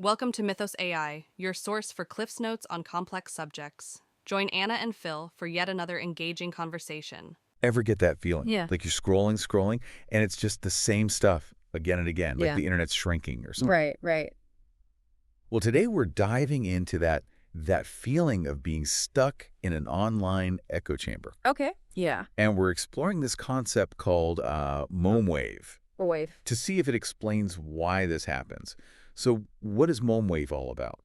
Welcome to Mythos AI, your source for Cliff's Notes on complex subjects. Join Anna and Phil for yet another engaging conversation. Ever get that feeling? Yeah. Like you're scrolling, and it's just the same stuff again and again, like Yeah. the internet's shrinking or something. Right. Well, today we're diving into that feeling of being stuck in an online echo chamber. Okay. Yeah. And we're exploring this concept called MomWave Wave. to see if it explains why this happens. So what is MomWave all about?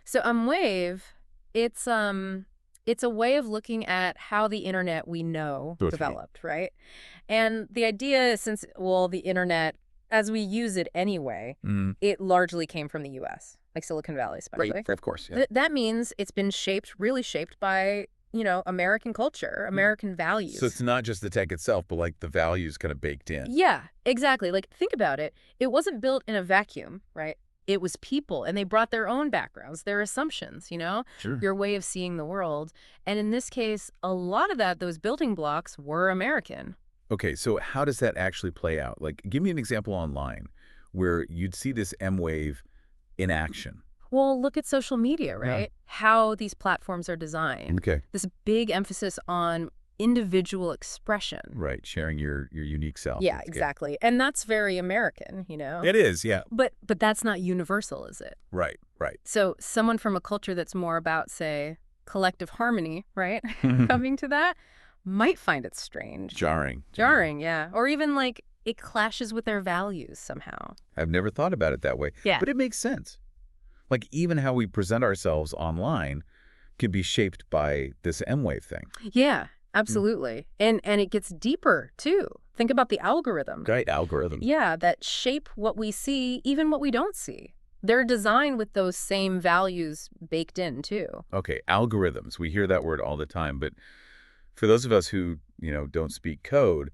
So Wave, it's a way of looking at how the internet we know Totally. developed, right? And the idea is the internet, as we use it anyway, it largely came from the US, like Silicon Valley especially. Right, of course. Yeah. That means it's been really shaped by, American culture, American values. So it's not just the tech itself, but like the values kind of baked in. Yeah, exactly. Like, think about it. It wasn't built in a vacuum, right? It was people, and they brought their own backgrounds, their assumptions, Sure. your way of seeing the world. And in this case, a lot of those building blocks were American. Okay, so how does that actually play out? Like, give me an example online where you'd see this M-wave in action. Well, look at social media, right? How these platforms are designed. Okay. This big emphasis on individual expression. Right, sharing your unique self. Yeah, That's good. exactly. And that's very American, It is, yeah. But that's not universal, is it? Right. So someone from a culture that's more about, say, collective harmony, right? Coming to that might find it strange. Jarring. Yeah. Or even like it clashes with their values somehow. I've never thought about it that way. Yeah. But it makes sense. Like, even how we present ourselves online can be shaped by this M-wave thing. Yeah, absolutely. And it gets deeper, too. Think about the algorithms. Right, algorithms. Yeah, that shape what we see, even what we don't see. They're designed with those same values baked in, too. Okay, algorithms. We hear that word all the time. But for those of us who, don't speak code,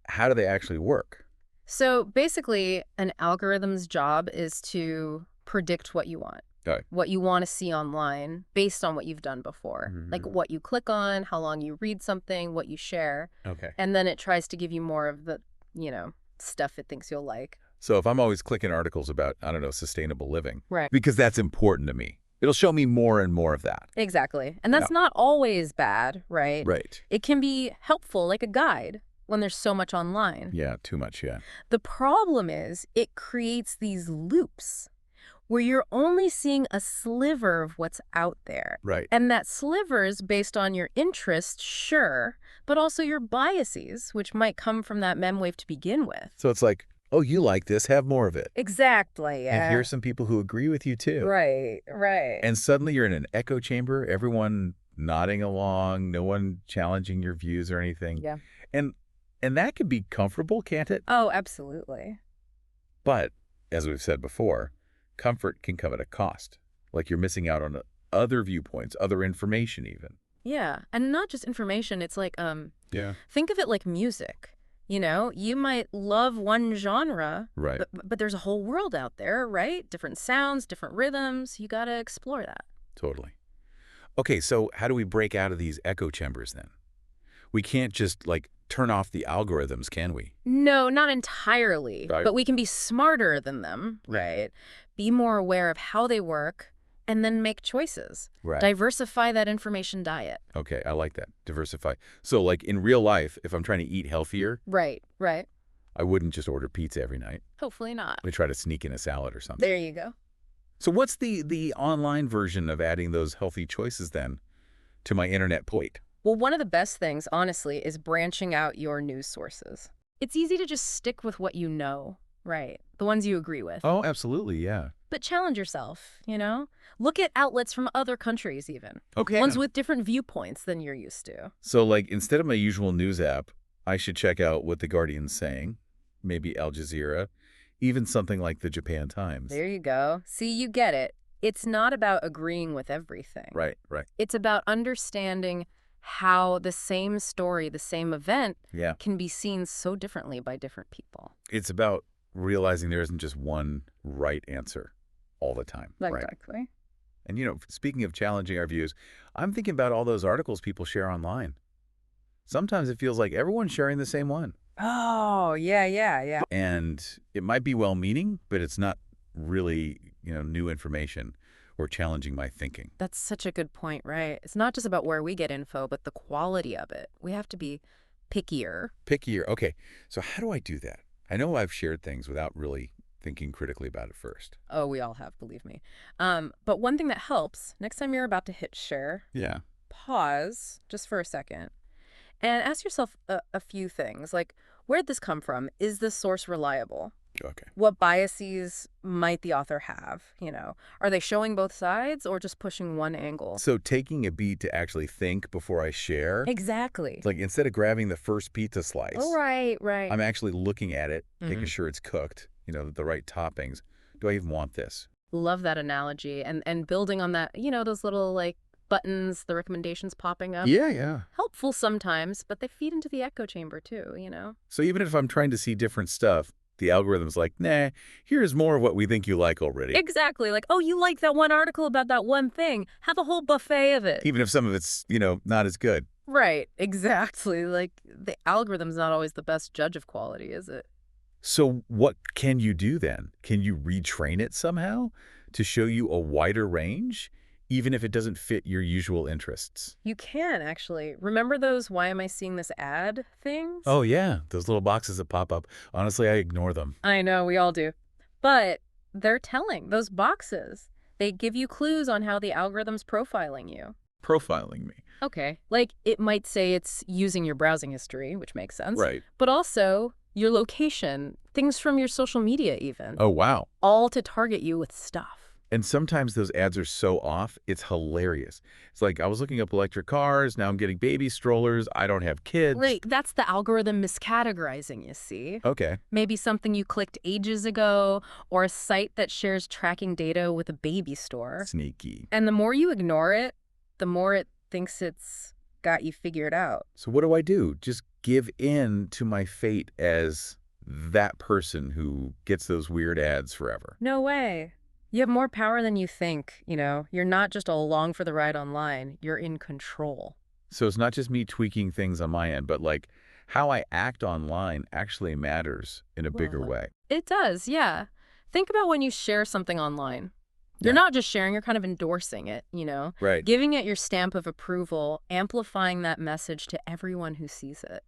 how do they actually work? So basically, an algorithm's job is to predict what you want. Okay. What you want to see online based on what you've done before. Like what you click on, how long you read something, what you share. Okay. And then it tries to give you more of the, stuff it thinks you'll like. So if I'm always clicking articles about, I don't know, sustainable living, Right. because that's important to me, it'll show me more and more of that. Exactly. And that's not always bad, right? Right. It can be helpful, like a guide, when there's so much online. Yeah, too much, yeah. The problem is it creates these loops where you're only seeing a sliver of what's out there. Right. And that sliver is based on your interests, sure, but also your biases, which might come from that MemWave to begin with. So it's like, oh, you like this, have more of it. Exactly, yeah. And here's some people who agree with you too. Right. And suddenly you're in an echo chamber, everyone nodding along, no one challenging your views or anything. Yeah. And that can be comfortable, can't it? Oh, absolutely. But, as we've said before, comfort can come at a cost. Like you're missing out on other viewpoints, other information even. Yeah. And not just information, it's like, Yeah. think of it like music. You might love one genre, Right. but there's a whole world out there, right? Different sounds, different rhythms. You got to explore that. Totally. Okay, so how do we break out of these echo chambers then? We can't just, turn off the algorithms, can we? No, not entirely. Right. But we can be smarter than them, right? Be more aware of how they work and then make choices. Right. Diversify that information diet. Okay, I like that. Diversify. So, in real life, if I'm trying to eat healthier, Right. I wouldn't just order pizza every night. Hopefully not. I try to sneak in a salad or something. There you go. So what's the online version of adding those healthy choices then to my internet plate? Well, one of the best things, honestly, is branching out your news sources. It's easy to just stick with what you know, right? The ones you agree with. Oh, absolutely, yeah. But challenge yourself, Look at outlets from other countries even. Okay. Ones with different viewpoints than you're used to. So, instead of my usual news app, I should check out what The Guardian's saying, maybe Al Jazeera, even something like the Japan Times. There you go. See, you get it. It's not about agreeing with everything. Right. It's about understanding how the same story, the same event, Yeah. can be seen so differently by different people. It's about realizing there isn't just one right answer all the time. Right. Exactly. And, speaking of challenging our views, I'm thinking about all those articles people share online. Sometimes it feels like everyone's sharing the same one. Oh, yeah. And it might be well-meaning, but it's not really new information or challenging my thinking. That's such a good point, right? It's not just about where we get info, but the quality of it. We have to be pickier. Pickier. Okay, so how do I do that? I know I've shared things without really thinking critically about it first. Oh, we all have, believe me. But one thing that helps, next time you're about to hit share, Yeah. pause just for a second and ask yourself a few things, like, where'd this come from? Is this source reliable? Okay. What biases might the author have? Are they showing both sides or just pushing one angle? So taking a beat to actually think before I share, Exactly. like instead of grabbing the first pizza slice, Oh, right. I'm actually looking at it, making sure it's cooked, the right toppings. Do I even want this? Love that analogy. And building on that, those little like buttons, the recommendations popping up. Yeah. Helpful sometimes, but they feed into the echo chamber too, So even if I'm trying to see different stuff, the algorithm's like, nah, here's more of what we think you like already. Exactly. Like, oh, you like that one article about that one thing. Have a whole buffet of it. Even if some of it's, not as good. Right. Exactly. Like, the algorithm's not always the best judge of quality, is it? So what can you do then? Can you retrain it somehow to show you a wider range, even if it doesn't fit your usual interests? You can, actually. Remember those "why am I seeing this ad" things? Oh, yeah. Those little boxes that pop up. Honestly, I ignore them. I know, we all do. But they're telling. Those boxes, they give you clues on how the algorithm's profiling you. Profiling me. Okay. Like, it might say it's using your browsing history, which makes sense. Right. But also your location, things from your social media even. Oh, wow. All to target you with stuff. And sometimes those ads are so off, it's hilarious. It's like, I was looking up electric cars, now I'm getting baby strollers, I don't have kids. Right, that's the algorithm miscategorizing, you see. Okay. Maybe something you clicked ages ago, or a site that shares tracking data with a baby store. Sneaky. And the more you ignore it, the more it thinks it's got you figured out. So what do I do? Just give in to my fate as that person who gets those weird ads forever? No way. You have more power than you think, You're not just along for the ride online. You're in control. So it's not just me tweaking things on my end, but like how I act online actually matters in a bigger way. It does, yeah. Think about when you share something online. You're Yeah. not just sharing, you're kind of endorsing it, Right. Giving it your stamp of approval, amplifying that message to everyone who sees it.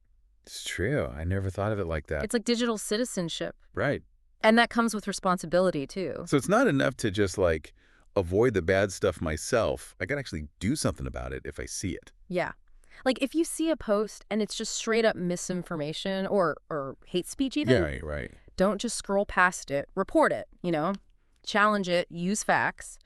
It's true. I never thought of it like that. It's like digital citizenship. Right. And that comes with responsibility, too. So it's not enough to just like avoid the bad stuff myself. I got to actually do something about it if I see it. Yeah. Like, if you see a post and it's just straight up misinformation or hate speech even, Yeah, right. don't just scroll past it. Report it, challenge it, use facts,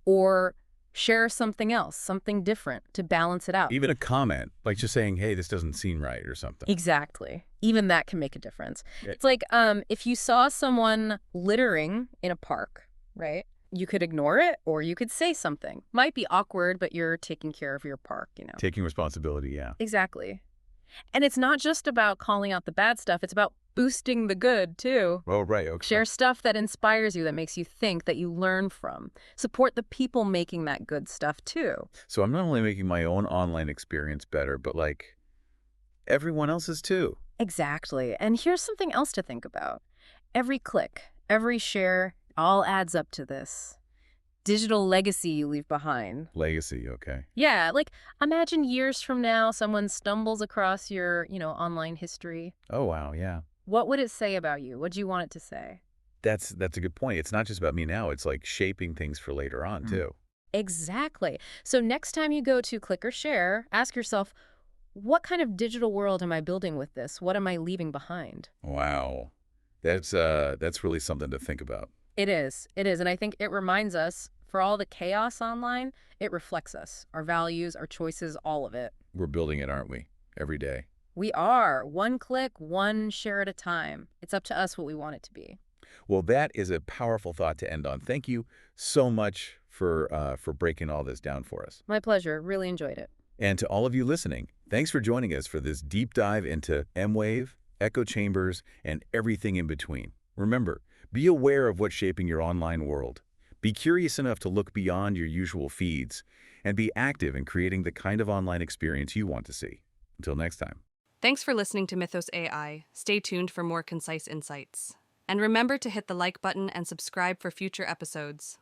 or share something else, something different to balance it out. Even a comment, like just saying, hey, this doesn't seem right or something. Exactly. Even that can make a difference. Yeah. It's like if you saw someone littering in a park, right? You could ignore it or you could say something. Might be awkward, but you're taking care of your park, Taking responsibility, yeah. Exactly. And it's not just about calling out the bad stuff. It's about boosting the good, too. Oh, right. Okay. Share stuff that inspires you, that makes you think, that you learn from. Support the people making that good stuff, too. So I'm not only making my own online experience better, but like everyone else's too. Exactly. And here's something else to think about. Every click, every share, all adds up to this digital legacy you leave behind. Legacy, okay. Yeah, like imagine years from now, someone stumbles across your, online history. Oh, wow, yeah. What would it say about you? What do you want it to say? That's a good point. It's not just about me now. It's like shaping things for later on, too. Exactly. So next time you go to click or share, ask yourself, what kind of digital world am I building with this? What am I leaving behind? Wow. That's really something to think about. It is. It is. And I think it reminds us, for all the chaos online, it reflects us, our values, our choices, all of it. We're building it, aren't we? Every day. We are. One click, one share at a time. It's up to us what we want it to be. Well, that is a powerful thought to end on. Thank you so much for breaking all this down for us. My pleasure. Really enjoyed it. And to all of you listening, thanks for joining us for this deep dive into MomWave, echo chambers, and everything in between. Remember, be aware of what's shaping your online world. Be curious enough to look beyond your usual feeds, and be active in creating the kind of online experience you want to see. Until next time. Thanks for listening to Mythos AI. Stay tuned for more concise insights. And remember to hit the like button and subscribe for future episodes.